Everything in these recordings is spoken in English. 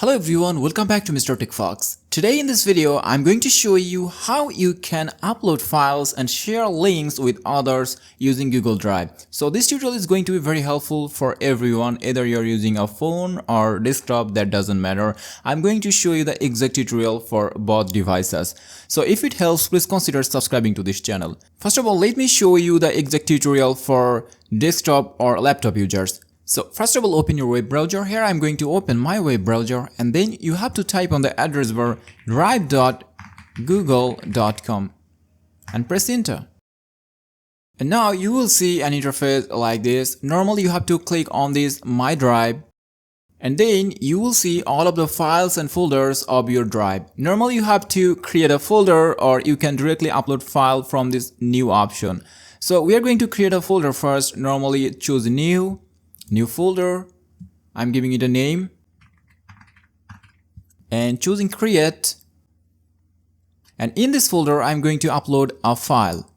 Hello everyone, welcome back to Mr. TECHFOX. Today in this video, I'm going to show you how you can upload files and share links with others using Google Drive. So this tutorial is going to be very helpful for everyone, either you're using a phone or desktop, that doesn't matter. I'm going to show you the exact tutorial for both devices. So if it helps, please consider subscribing to this channel. First of all, let me show you the exact tutorial for desktop or laptop users. So first of all, open your web browser. Here I'm going to open my web browser, and then you have to type on the address bar drive.google.com and press enter. And now you will see an interface like this. Normally you have to click on this My Drive, and then you will see all of the files and folders of your drive. Normally you have to create a folder, or you can directly upload file from this new option. So we are going to create a folder first. Normally choose new folder. I'm giving it a name and choosing create, and in this folder I'm going to upload a file.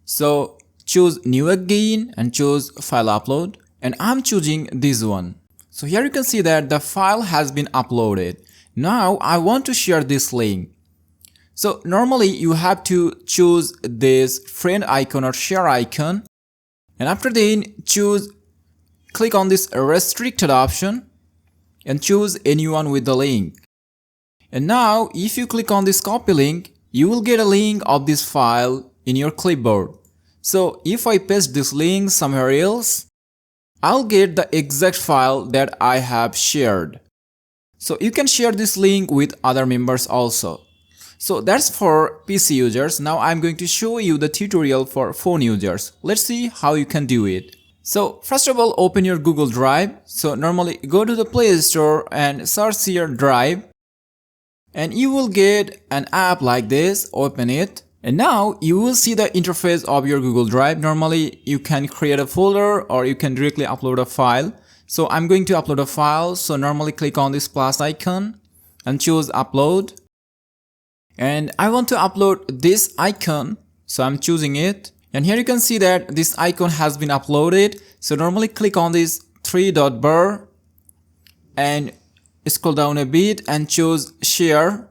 So choose new again and choose file upload, and I'm choosing this one. So here you can see that the file has been uploaded. Now I want to share this link. So normally you have to choose this friend icon or share icon, and after then click on this restricted option and choose anyone with the link. And now if you click on this copy link, you will get a link of this file in your clipboard. So if I paste this link somewhere else, I'll get the exact file that I have shared. So you can share this link with other members also. So that's for PC users. Now I'm going to show you the tutorial for phone users. Let's see how you can do it. So first of all, open your Google Drive. So normally go to the Play Store and search here Drive, and you will get an app like this. Open it, and now you will see the interface of your Google Drive. Normally you can create a folder, or you can directly upload a file. So I'm going to upload a file. So normally click on this plus icon and choose upload, and I want to upload this icon, so I'm choosing it. And here you can see that this icon has been uploaded. So normally click on this three-dot bar and scroll down a bit and choose share.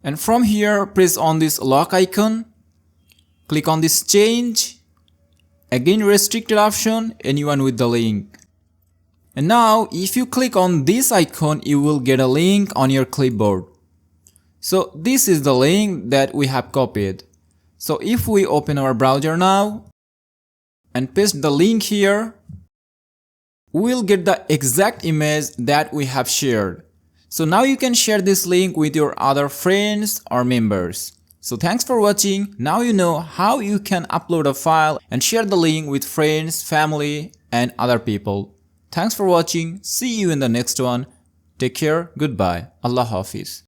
And from here, press on this lock icon. Click on this change. Again, restricted option, anyone with the link. And now if you click on this icon, you will get a link on your clipboard. So this is the link that we have copied. So if we open our browser now and paste the link here, we'll get the exact image that we have shared. So now you can share this link with your other friends or members. So thanks for watching. Now you know how you can upload a file and share the link with friends, family, and other people. Thanks for watching. See you in the next one. Take care. Goodbye. Allah Hafiz.